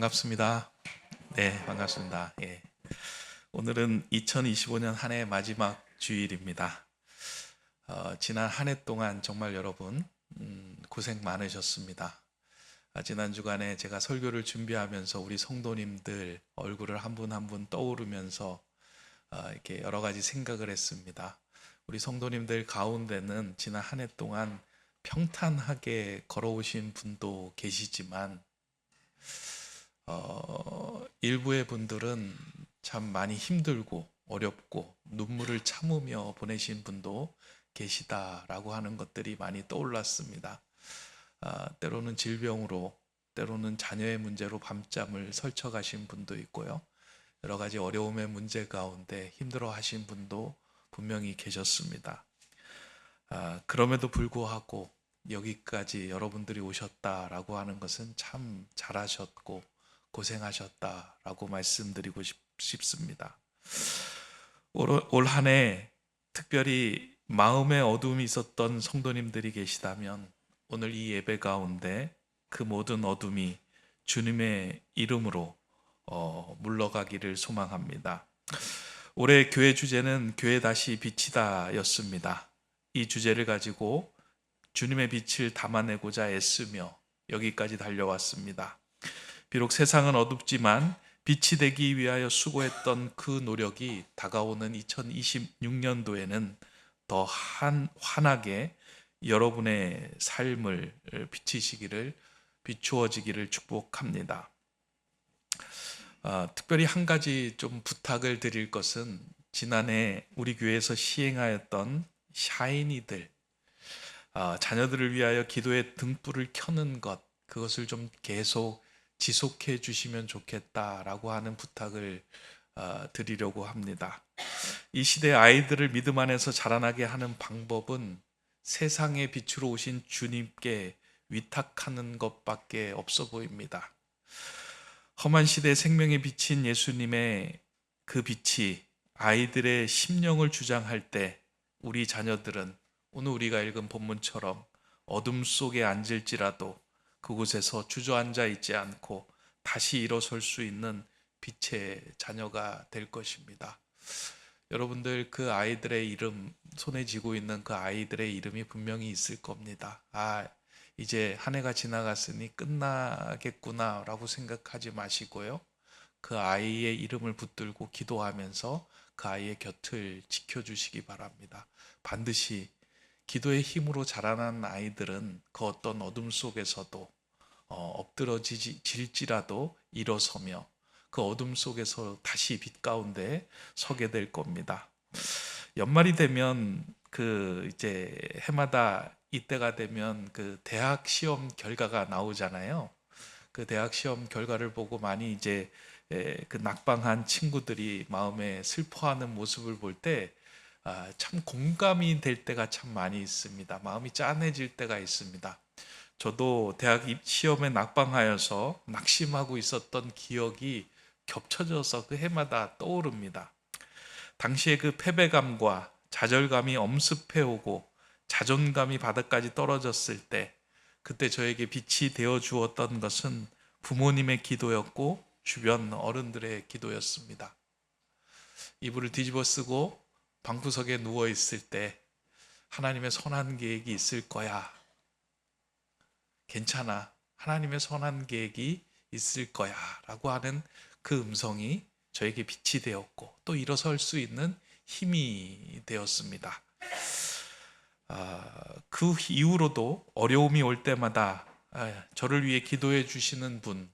반갑습니다. 네, 반갑습니다. 예. 오늘은 2025년 한 해 마지막 주일입니다. 지난 한 해 동안 정말 여러분 고생 많으셨습니다. 지난 주간에 제가 설교를 준비하면서 우리 성도님들 얼굴을 한 분 한 분 떠오르면서 이렇게 여러 가지 생각을 했습니다. 우리 성도님들 가운데는 지난 한 해 동안 평탄하게 걸어오신 분도 계시지만 일부의 분들은 참 많이 힘들고 어렵고 눈물을 참으며 보내신 분도 계시다라고 하는 것들이 많이 떠올랐습니다. 때로는 질병으로, 때로는 자녀의 문제로 밤잠을 설쳐가신 분도 있고요. 여러 가지 어려움의 문제 가운데 힘들어 하신 분도 분명히 계셨습니다. 그럼에도 불구하고 여기까지 여러분들이 오셨다라고 하는 것은 참 잘하셨고 고생하셨다라고 말씀드리고 싶습니다. 올 한 해 특별히 마음의 어둠이 있었던 성도님들이 계시다면 오늘 이 예배 가운데 그 모든 어둠이 주님의 이름으로 물러가기를 소망합니다. 올해 교회 주제는 교회 다시 비치다 였습니다. 이 주제를 가지고 주님의 빛을 담아내고자 애쓰며 여기까지 달려왔습니다. 비록 세상은 어둡지만 빛이 되기 위하여 수고했던 그 노력이 다가오는 2026년도에는 더 환하게 여러분의 삶을 비추어지기를 축복합니다. 특별히 한 가지 좀 부탁을 드릴 것은 지난해 우리 교회에서 시행하였던 샤이니들, 자녀들을 위하여 기도의 등불을 켜는 것, 그것을 좀 계속 지속해 주시면 좋겠다라고 하는 부탁을 드리려고 합니다. 이 시대 아이들을 믿음 안에서 자라나게 하는 방법은 세상의 빛으로 오신 주님께 위탁하는 것밖에 없어 보입니다. 험한 시대에 생명의 빛인 예수님의 그 빛이 아이들의 심령을 주장할 때 우리 자녀들은 오늘 우리가 읽은 본문처럼 어둠 속에 앉을지라도 그곳에서 주저앉아 있지 않고 다시 일어설 수 있는 빛의 자녀가 될 것입니다. 여러분들 그 아이들의 이름, 손에 쥐고 있는 그 아이들의 이름이 분명히 있을 겁니다. 이제 한 해가 지나갔으니 끝나겠구나 라고 생각하지 마시고요. 그 아이의 이름을 붙들고 기도하면서 그 아이의 곁을 지켜주시기 바랍니다. 반드시 기도의 힘으로 자라난 아이들은 그 어떤 어둠 속에서도 엎드러질지라도 일어서며 그 어둠 속에서 다시 빛 가운데 서게 될 겁니다. 연말이 되면 이제 해마다 이때가 되면 그 대학 시험 결과가 나오잖아요. 그 대학 시험 결과를 보고 많이 이제 그 낙방한 친구들이 마음에 슬퍼하는 모습을 볼 때 참 공감이 될 때가 참 많이 있습니다. 마음이 짠해질 때가 있습니다. 저도 대학 시험에 낙방하여서 낙심하고 있었던 기억이 겹쳐져서 그 해마다 떠오릅니다. 당시에 그 패배감과 좌절감이 엄습해오고 자존감이 바닥까지 떨어졌을 때 그때 저에게 빛이 되어 주었던 것은 부모님의 기도였고 주변 어른들의 기도였습니다. 이불을 뒤집어 쓰고 방구석에 누워 있을 때 하나님의 선한 계획이 있을 거야. 괜찮아. 하나님의 선한 계획이 있을 거야. 라고 하는 그 음성이 저에게 빛이 되었고 또 일어설 수 있는 힘이 되었습니다. 그 이후로도 어려움이 올 때마다 저를 위해 기도해 주시는 분,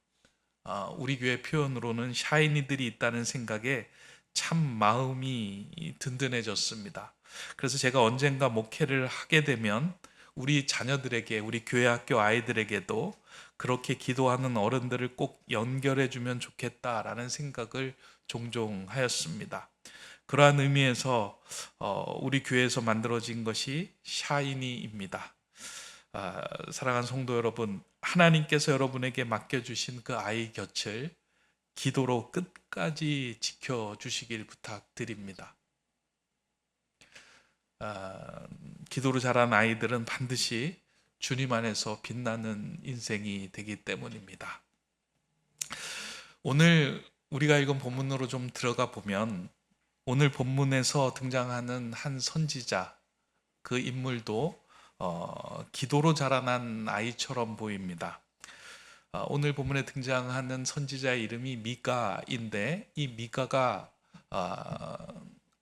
우리 교회 표현으로는 샤이니들이 있다는 생각에 참 마음이 든든해졌습니다. 그래서 제가 언젠가 목회를 하게 되면 우리 자녀들에게, 우리 교회 학교 아이들에게도 그렇게 기도하는 어른들을 꼭 연결해 주면 좋겠다라는 생각을 종종 하였습니다. 그러한 의미에서 우리 교회에서 만들어진 것이 샤이니입니다. 사랑하는 성도 여러분, 하나님께서 여러분에게 맡겨주신 그 아이 곁을 기도로 끝까지 지켜주시길 부탁드립니다. 기도로 자란 아이들은 반드시 주님 안에서 빛나는 인생이 되기 때문입니다. 오늘 우리가 읽은 본문으로 좀 들어가 보면 오늘 본문에서 등장하는 한 선지자, 그 인물도 기도로 자라난 아이처럼 보입니다. 오늘 본문에 등장하는 선지자의 이름이 미가인데, 이 미가가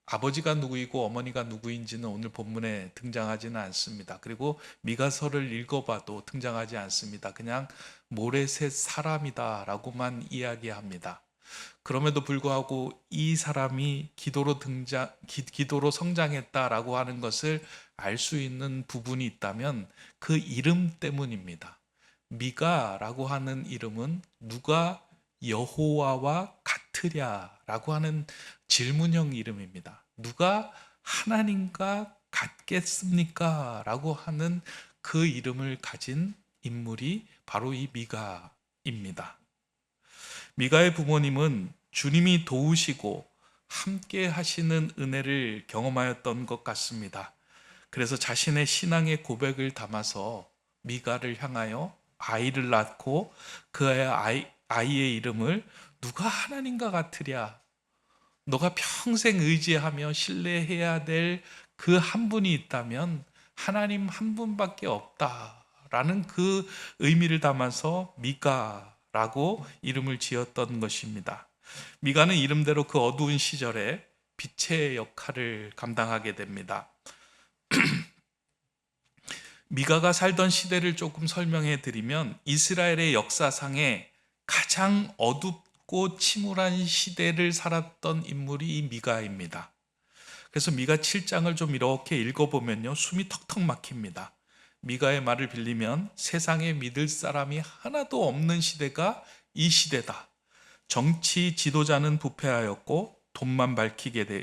아버지가 누구이고 어머니가 누구인지는 오늘 본문에 등장하지는 않습니다. 그리고 미가서를 읽어봐도 등장하지 않습니다. 그냥 모레셋 사람이다라고만 이야기합니다. 그럼에도 불구하고 이 사람이 기도로 성장했다라고 하는 것을 알 수 있는 부분이 있다면 그 이름 때문입니다. 미가라고 하는 이름은 누가 여호와와 같으랴라고 하는 질문형 이름입니다. 누가 하나님과 같겠습니까? 라고 하는 그 이름을 가진 인물이 바로 이 미가입니다. 미가의 부모님은 주님이 도우시고 함께 하시는 은혜를 경험하였던 것 같습니다. 그래서 자신의 신앙의 고백을 담아서 미가를 향하여 아이를 낳고 그 아이의 이름을 누가 하나님과 같으랴, 너가 평생 의지하며 신뢰해야 될 그 한 분이 있다면 하나님 한 분밖에 없다라는 그 의미를 담아서 미가라고 이름을 지었던 것입니다. 미가는 이름대로 그 어두운 시절에 빛의 역할을 감당하게 됩니다. 미가가 살던 시대를 조금 설명해 드리면 이스라엘의 역사상에 가장 어둡고 침울한 시대를 살았던 인물이 이 미가입니다. 그래서 미가 7장을 좀 이렇게 읽어보면요, 숨이 턱턱 막힙니다. 미가의 말을 빌리면 세상에 믿을 사람이 하나도 없는 시대가 이 시대다. 정치 지도자는 부패하였고 돈만 밝히고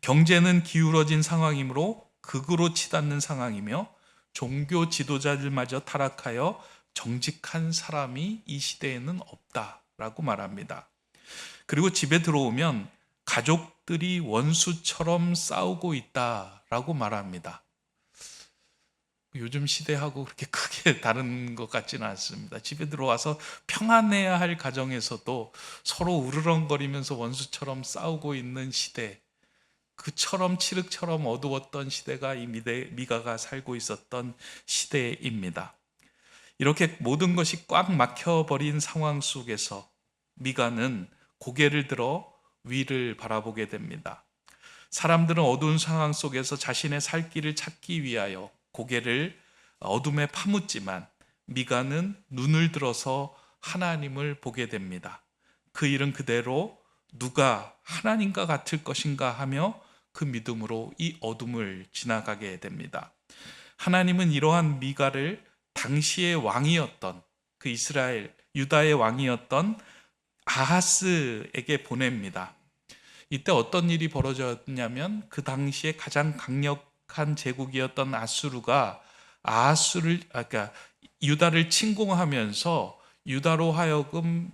경제는 기울어진 상황이므로 극으로 치닫는 상황이며 종교 지도자들마저 타락하여 정직한 사람이 이 시대에는 없다라고 말합니다. 그리고 집에 들어오면 가족들이 원수처럼 싸우고 있다라고 말합니다. 요즘 시대하고 그렇게 크게 다른 것 같지는 않습니다. 집에 들어와서 평안해야 할 가정에서도 서로 우르렁거리면서 원수처럼 싸우고 있는 시대, 그처럼 칠흑처럼 어두웠던 시대가 이 미가가 살고 있었던 시대입니다. 이렇게 모든 것이 꽉 막혀버린 상황 속에서 미가는 고개를 들어 위를 바라보게 됩니다. 사람들은 어두운 상황 속에서 자신의 살 길을 찾기 위하여 고개를 어둠에 파묻지만 미가는 눈을 들어서 하나님을 보게 됩니다. 그 일은 그대로 누가 하나님과 같을 것인가 하며 그 믿음으로 이 어둠을 지나가게 됩니다. 하나님은 이러한 미가를 당시의 왕이었던 그 이스라엘 유다의 왕이었던 아하스에게 보냅니다. 이때 어떤 일이 벌어졌냐면 그 당시에 가장 강력한 제국이었던 아수르가 그러니까 유다를 침공하면서 유다로 하여금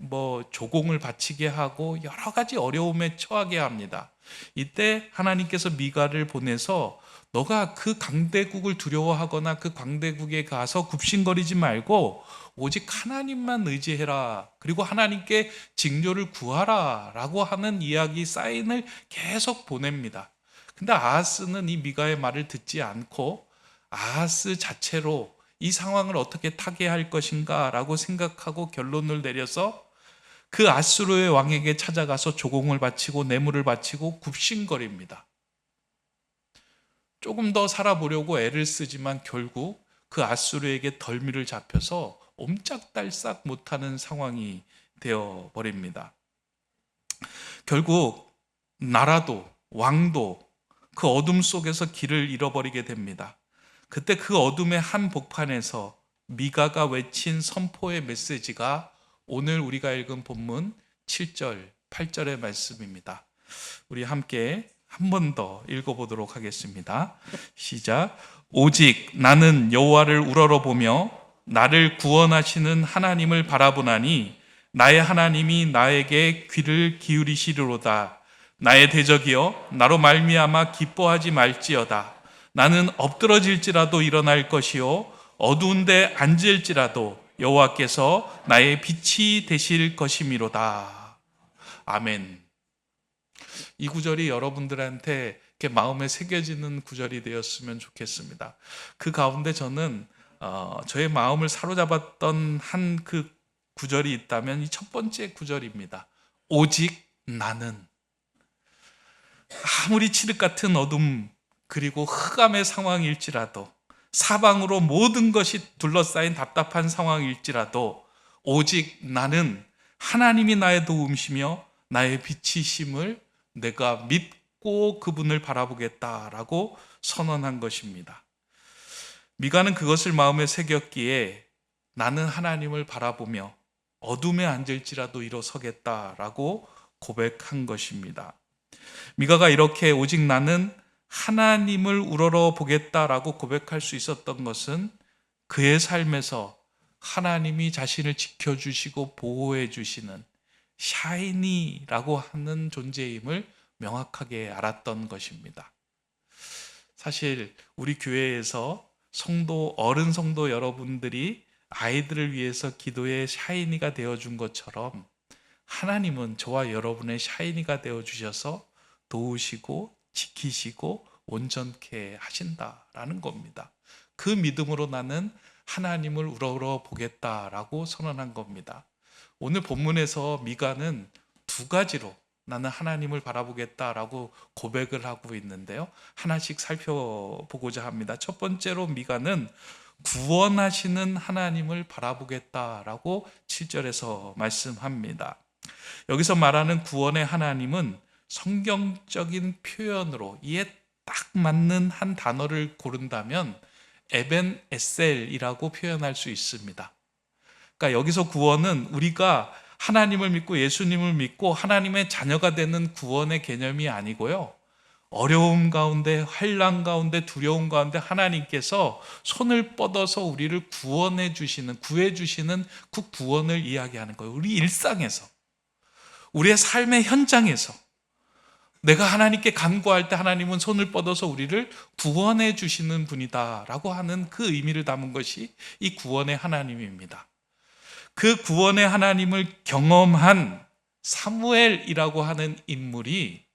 조공을 바치게 하고 여러 가지 어려움에 처하게 합니다. 이때 하나님께서 미가를 보내서 너가 그 강대국을 두려워하거나 그 강대국에 가서 굽신거리지 말고 오직 하나님만 의지해라. 그리고 하나님께 징조를 구하라 라고 하는 이야기 사인을 계속 보냅니다. 근데 아하스는 이 미가의 말을 듣지 않고 아하스 자체로 이 상황을 어떻게 타개할 것인가 라고 생각하고 결론을 내려서 그 아수르의 왕에게 찾아가서 조공을 바치고 뇌물을 바치고 굽신거립니다. 조금 더 살아보려고 애를 쓰지만 결국 그 아수르에게 덜미를 잡혀서 옴짝달싹 못하는 상황이 되어버립니다. 결국 나라도 왕도 그 어둠 속에서 길을 잃어버리게 됩니다. 그때 그 어둠의 한 복판에서 미가가 외친 선포의 메시지가 오늘 우리가 읽은 본문 7절, 8절의 말씀입니다. 우리 함께 한 번 더 읽어보도록 하겠습니다. 시작. 오직 나는 여호와를 우러러보며 나를 구원하시는 하나님을 바라보나니 나의 하나님이 나에게 귀를 기울이시리로다. 나의 대적이여 나로 말미암아 기뻐하지 말지어다. 나는 엎드러질지라도 일어날 것이요 어두운데 앉을지라도 여호와께서 나의 빛이 되실 것이미로다. 아멘. 이 구절이 여러분들한테 이렇게 마음에 새겨지는 구절이 되었으면 좋겠습니다. 그 가운데 저는 저의 마음을 사로잡았던 한 그 구절이 있다면 이 첫 번째 구절입니다. 오직 나는. 아무리 칠흑 같은 어둠 그리고 흑암의 상황일지라도, 사방으로 모든 것이 둘러싸인 답답한 상황일지라도 오직 나는 하나님이 나의 도움이시며 나의 빛이심을 내가 믿고 그분을 바라보겠다라고 선언한 것입니다. 미가는 그것을 마음에 새겼기에 나는 하나님을 바라보며 어둠에 앉을지라도 일어서겠다라고 고백한 것입니다. 미가가 이렇게 오직 나는 하나님을 우러러 보겠다라고 고백할 수 있었던 것은 그의 삶에서 하나님이 자신을 지켜주시고 보호해 주시는 샤이니라고 하는 존재임을 명확하게 알았던 것입니다. 사실 우리 교회에서 어른 성도 여러분들이 아이들을 위해서 기도의 샤이니가 되어준 것처럼 하나님은 저와 여러분의 샤이니가 되어주셔서 도우시고 지키시고 온전케 하신다라는 겁니다. 그 믿음으로 나는 하나님을 우러러 보겠다라고 선언한 겁니다. 오늘 본문에서 미가는 두 가지로 나는 하나님을 바라보겠다라고 고백을 하고 있는데요. 하나씩 살펴보고자 합니다. 첫 번째로 미가는 구원하시는 하나님을 바라보겠다라고 7절에서 말씀합니다. 여기서 말하는 구원의 하나님은 성경적인 표현으로 이에 딱 맞는 한 단어를 고른다면 에벤 에셀이라고 표현할 수 있습니다. 그러니까 여기서 구원은 우리가 하나님을 믿고 예수님을 믿고 하나님의 자녀가 되는 구원의 개념이 아니고요, 어려움 가운데, 환난 가운데, 두려움 가운데 하나님께서 손을 뻗어서 우리를 구원해 주시는, 구해 주시는 그 구원을 이야기하는 거예요. 우리 일상에서, 우리의 삶의 현장에서 내가 하나님께 간구할 때 하나님은 손을 뻗어서 우리를 구원해 주시는 분이다라고 하는 그 의미를 담은 것이 이 구원의 하나님입니다. 그 구원의 하나님을 경험한 사무엘이라고 하는 인물이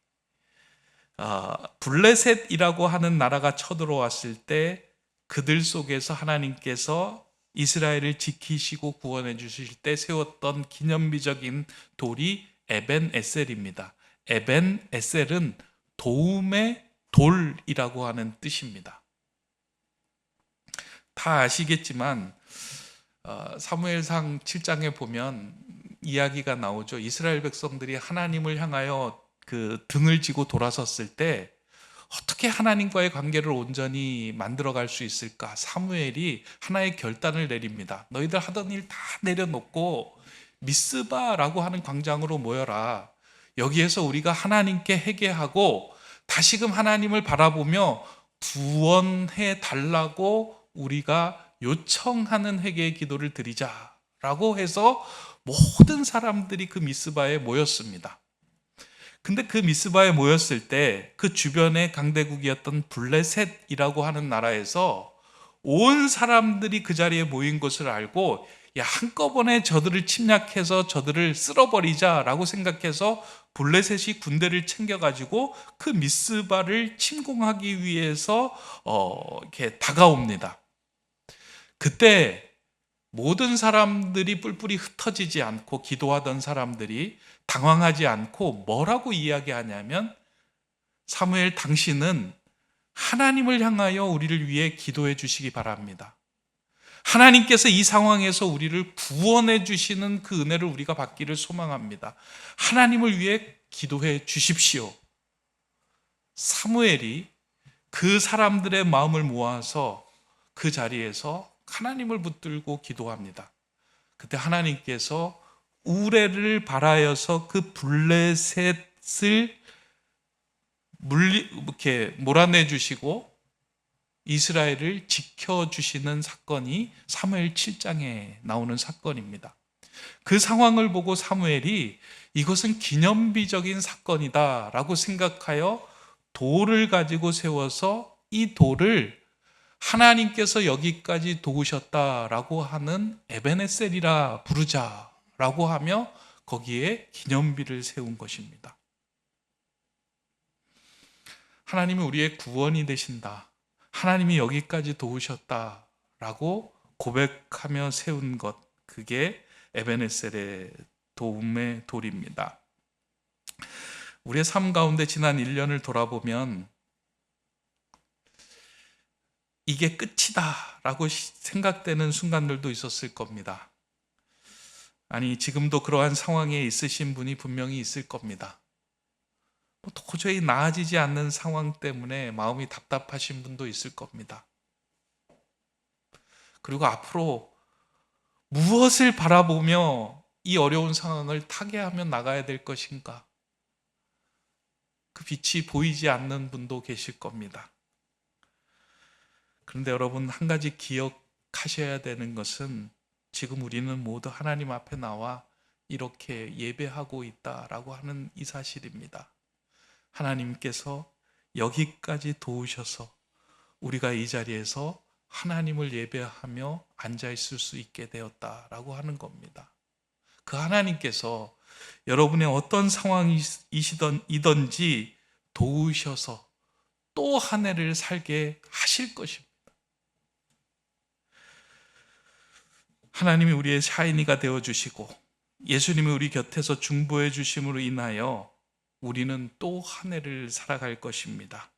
블레셋이라고 하는 나라가 쳐들어왔을 때 그들 속에서 하나님께서 이스라엘을 지키시고 구원해 주실 때 세웠던 기념비적인 돌이 에벤 에셀입니다. 에벤 에셀은 도움의 돌이라고 하는 뜻입니다. 다 아시겠지만 사무엘상 7장에 보면 이야기가 나오죠. 이스라엘 백성들이 하나님을 향하여 그 등을 지고 돌아섰을 때 어떻게 하나님과의 관계를 온전히 만들어갈 수 있을까? 사무엘이 하나의 결단을 내립니다. 너희들 하던 일 다 내려놓고 미스바라고 하는 광장으로 모여라. 여기에서 우리가 하나님께 회개하고 다시금 하나님을 바라보며 구원해 달라고 우리가 요청하는 회개의 기도를 드리자라고 해서 모든 사람들이 그 미스바에 모였습니다. 근데 그 미스바에 모였을 때 그 주변의 강대국이었던 블레셋이라고 하는 나라에서 온 사람들이 그 자리에 모인 것을 알고, 야, 한꺼번에 저들을 침략해서 저들을 쓸어버리자라고 생각해서 블레셋이 군대를 챙겨가지고 그 미스바를 침공하기 위해서 이렇게 다가옵니다. 그때 모든 사람들이 뿔뿔이 흩어지지 않고 기도하던 사람들이 당황하지 않고 뭐라고 이야기하냐면, 사무엘, 당신은 하나님을 향하여 우리를 위해 기도해 주시기 바랍니다. 하나님께서 이 상황에서 우리를 구원해 주시는 그 은혜를 우리가 받기를 소망합니다. 하나님을 위해 기도해 주십시오. 사무엘이 그 사람들의 마음을 모아서 그 자리에서 하나님을 붙들고 기도합니다. 그때 하나님께서 우레를 발하여서 그 블레셋을 이렇게 몰아내 주시고 이스라엘을 지켜주시는 사건이 사무엘 7장에 나오는 사건입니다. 그 상황을 보고 사무엘이 이것은 기념비적인 사건이다 라고 생각하여 돌을 가지고 세워서 이 돌을 하나님께서 여기까지 도우셨다라고 하는 에베네셀이라 부르자라고 하며 거기에 기념비를 세운 것입니다. 하나님이 우리의 구원이 되신다, 하나님이 여기까지 도우셨다라고 고백하며 세운 것, 그게 에베네셀의 도움의 돌입니다. 우리의 삶 가운데 지난 1년을 돌아보면 이게 끝이다 라고 생각되는 순간들도 있었을 겁니다. 아니, 지금도 그러한 상황에 있으신 분이 분명히 있을 겁니다. 도저히 나아지지 않는 상황 때문에 마음이 답답하신 분도 있을 겁니다. 그리고 앞으로 무엇을 바라보며 이 어려운 상황을 타개하며 나가야 될 것인가, 그 빛이 보이지 않는 분도 계실 겁니다. 그런데 여러분, 한 가지 기억하셔야 되는 것은 지금 우리는 모두 하나님 앞에 나와 이렇게 예배하고 있다라고 하는 이 사실입니다. 하나님께서 여기까지 도우셔서 우리가 이 자리에서 하나님을 예배하며 앉아있을 수 있게 되었다라고 하는 겁니다. 그 하나님께서 여러분의 어떤 상황이든지 도우셔서 또 한 해를 살게 하실 것입니다. 하나님이 우리의 샤이니가 되어주시고 예수님이 우리 곁에서 중보해 주심으로 인하여 우리는 또 한 해를 살아갈 것입니다.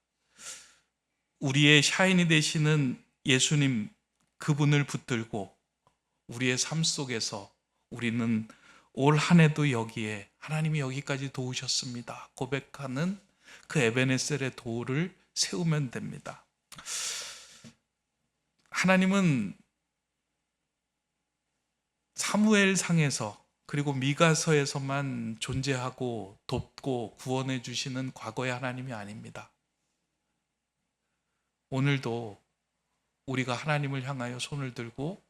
우리의 샤이니 되시는 예수님, 그분을 붙들고 우리의 삶 속에서 우리는 올 한 해도 여기에 하나님이 여기까지 도우셨습니다 고백하는 그 에베네셀의 도를 세우면 됩니다. 하나님은 사무엘상에서 그리고 미가서에서만 존재하고 돕고 구원해 주시는 과거의 하나님이 아닙니다. 오늘도 우리가 하나님을 향하여 손을 들고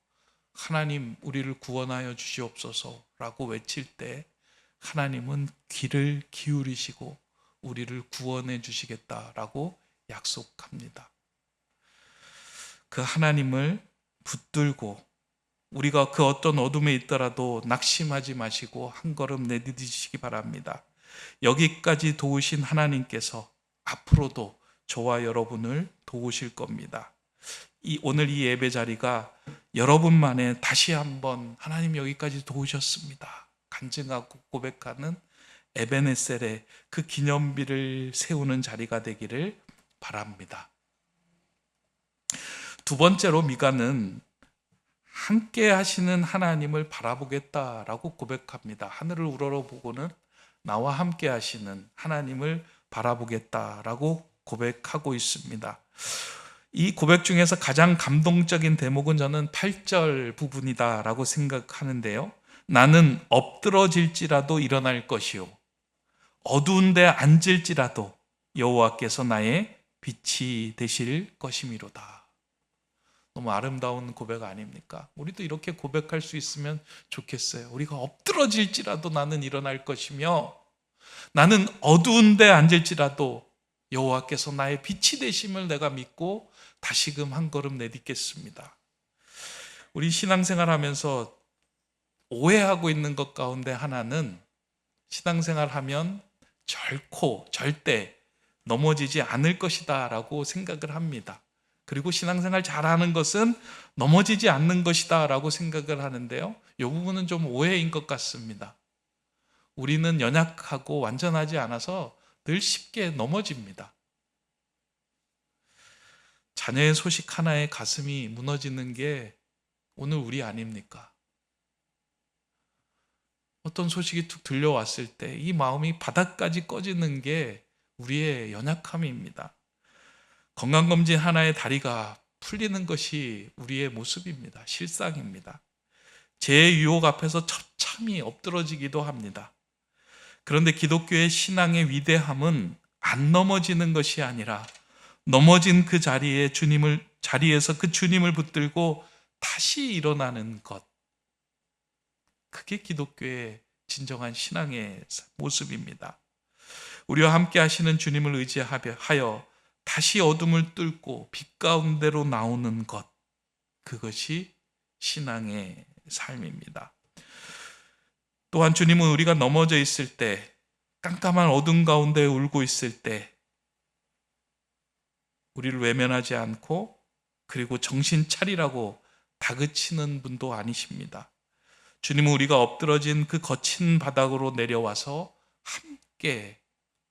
하나님, 우리를 구원하여 주시옵소서라고 외칠 때 하나님은 귀를 기울이시고 우리를 구원해 주시겠다라고 약속합니다. 그 하나님을 붙들고 우리가 그 어떤 어둠에 있더라도 낙심하지 마시고 한 걸음 내디디시기 바랍니다. 여기까지 도우신 하나님께서 앞으로도 저와 여러분을 도우실 겁니다. 오늘 이 예배 자리가 여러분만의 다시 한번 하나님 여기까지 도우셨습니다 간증하고 고백하는 에베네셀의 그 기념비를 세우는 자리가 되기를 바랍니다. 두 번째로 미가는 함께 하시는 하나님을 바라보겠다라고 고백합니다. 하늘을 우러러보고는 나와 함께 하시는 하나님을 바라보겠다라고 고백하고 있습니다. 이 고백 중에서 가장 감동적인 대목은 저는 8절 부분이다라고 생각하는데요. 나는 엎드러질지라도 일어날 것이요 어두운 데 앉을지라도 여호와께서 나의 빛이 되실 것이미로다. 너무 아름다운 고백 아닙니까? 우리도 이렇게 고백할 수 있으면 좋겠어요. 우리가 엎드러질지라도 나는 일어날 것이며 나는 어두운 데 앉을지라도 여호와께서 나의 빛이 되심을 내가 믿고 다시금 한 걸음 내딛겠습니다. 우리 신앙생활하면서 오해하고 있는 것 가운데 하나는 신앙생활하면 결코 절대 넘어지지 않을 것이다 라고 생각을 합니다. 그리고 신앙생활 잘하는 것은 넘어지지 않는 것이다 라고 생각을 하는데요, 이 부분은 좀 오해인 것 같습니다. 우리는 연약하고 완전하지 않아서 늘 쉽게 넘어집니다. 자녀의 소식 하나에 가슴이 무너지는 게 오늘 우리 아닙니까? 어떤 소식이 툭 들려왔을 때 이 마음이 바닥까지 꺼지는 게 우리의 연약함입니다. 건강검진 하나의 다리가 풀리는 것이 우리의 모습입니다. 실상입니다. 제 유혹 앞에서 처참히 엎드러지기도 합니다. 그런데 기독교의 신앙의 위대함은 안 넘어지는 것이 아니라 넘어진 그 자리에서 그 주님을 붙들고 다시 일어나는 것. 그게 기독교의 진정한 신앙의 모습입니다. 우리와 함께 하시는 주님을 의지하여 다시 어둠을 뚫고 빛 가운데로 나오는 것, 그것이 신앙의 삶입니다. 또한 주님은 우리가 넘어져 있을 때, 깜깜한 어둠 가운데 울고 있을 때 우리를 외면하지 않고, 그리고 정신 차리라고 다그치는 분도 아니십니다. 주님은 우리가 엎드러진 그 거친 바닥으로 내려와서 함께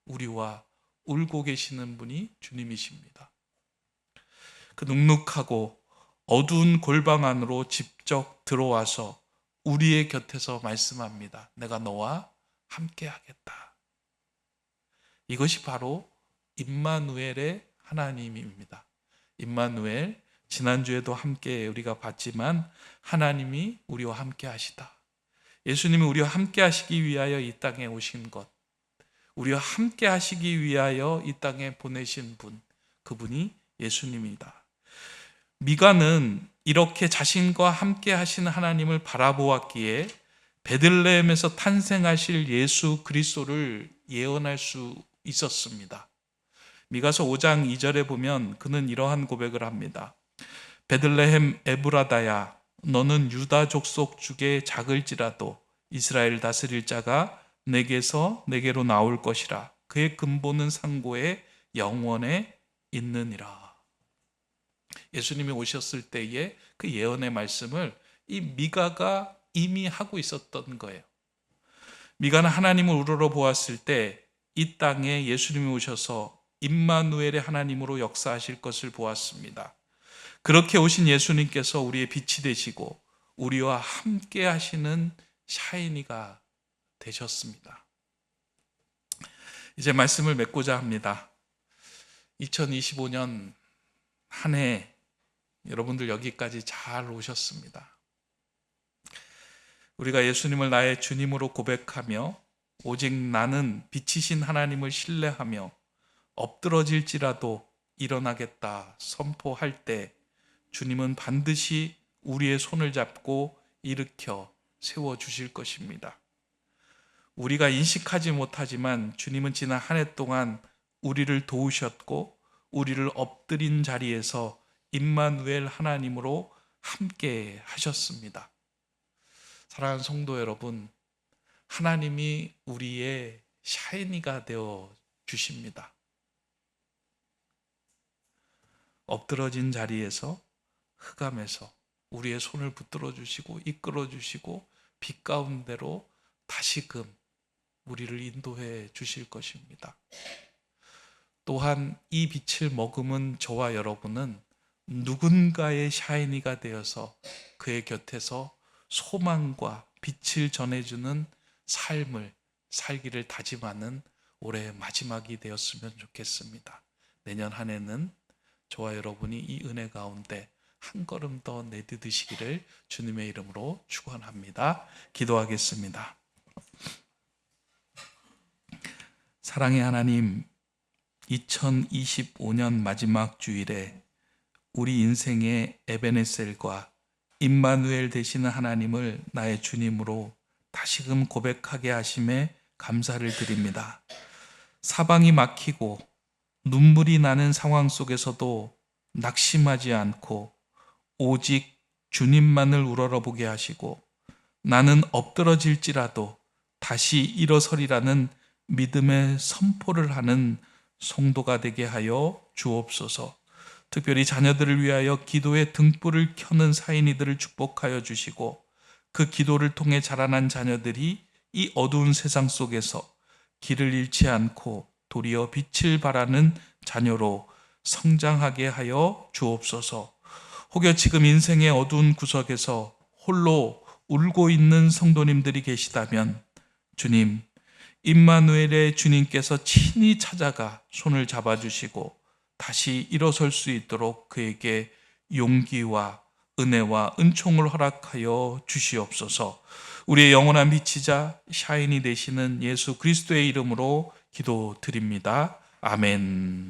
우리와 울고 계시는 분이 주님이십니다. 그 눅눅하고 어두운 골방 안으로 직접 들어와서 우리의 곁에서 말씀합니다. 내가 너와 함께 하겠다. 이것이 바로 임마누엘의 하나님입니다. 임마누엘, 지난주에도 함께 우리가 봤지만 하나님이 우리와 함께 하시다. 예수님이 우리와 함께 하시기 위하여 이 땅에 오신 것, 우리와 함께 하시기 위하여 이 땅에 보내신 분, 그분이 예수님이다. 미가는 이렇게 자신과 함께 하시는 하나님을 바라보았기에 베들레헴에서 탄생하실 예수 그리스도를 예언할 수 있었습니다. 미가서 5장 2절에 보면 그는 이러한 고백을 합니다. 베들레헴 에브라다야, 너는 유다 족속 중에 작을지라도 이스라엘 다스릴 자가 내게로 나올 것이라. 그의 근본은 상고에 영원에 있느니라. 예수님이 오셨을 때에 그 예언의 말씀을 이 미가가 이미 하고 있었던 거예요. 미가는 하나님을 우러러 보았을 때 이 땅에 예수님이 오셔서 임마누엘의 하나님으로 역사하실 것을 보았습니다. 그렇게 오신 예수님께서 우리의 빛이 되시고 우리와 함께 하시는 샤이니가 되셨습니다. 이제 말씀을 맺고자 합니다. 2025년 한 해 여러분들 여기까지 잘 오셨습니다. 우리가 예수님을 나의 주님으로 고백하며 오직 나는 빛이신 하나님을 신뢰하며 엎드러질지라도 일어나겠다 선포할 때 주님은 반드시 우리의 손을 잡고 일으켜 세워주실 것입니다. 우리가 인식하지 못하지만 주님은 지난 한 해 동안 우리를 도우셨고 우리를 엎드린 자리에서 임마누엘 하나님으로 함께 하셨습니다. 사랑하는 성도 여러분, 하나님이 우리의 샤이니가 되어 주십니다. 엎드러진 자리에서 흑암에서 우리의 손을 붙들어 주시고 이끌어 주시고 빛 가운데로 다시금 우리를 인도해 주실 것입니다. 또한 이 빛을 머금은 저와 여러분은 누군가의 샤이니가 되어서 그의 곁에서 소망과 빛을 전해주는 삶을 살기를 다짐하는 올해 마지막이 되었으면 좋겠습니다. 내년 한 해는 저와 여러분이 이 은혜 가운데 한 걸음 더 내딛으시기를 주님의 이름으로 축원합니다. 기도하겠습니다. 사랑의 하나님, 2025년 마지막 주일에 우리 인생의 에베네셀과 임마누엘 되시는 하나님을 나의 주님으로 다시금 고백하게 하심에 감사를 드립니다. 사방이 막히고 눈물이 나는 상황 속에서도 낙심하지 않고 오직 주님만을 우러러보게 하시고 나는 엎드러질지라도 다시 일어서리라는 믿음의 선포를 하는 성도가 되게 하여 주옵소서. 특별히 자녀들을 위하여 기도의 등불을 켜는 사인이들을 축복하여 주시고 그 기도를 통해 자라난 자녀들이 이 어두운 세상 속에서 길을 잃지 않고 도리어 빛을 발하는 자녀로 성장하게 하여 주옵소서. 혹여 지금 인생의 어두운 구석에서 홀로 울고 있는 성도님들이 계시다면 주님, 임마누엘의 주님께서 친히 찾아가 손을 잡아주시고 다시 일어설 수 있도록 그에게 용기와 은혜와 은총을 허락하여 주시옵소서. 우리의 영원한 빛이자 샤인이 되시는 예수 그리스도의 이름으로 기도드립니다. 아멘.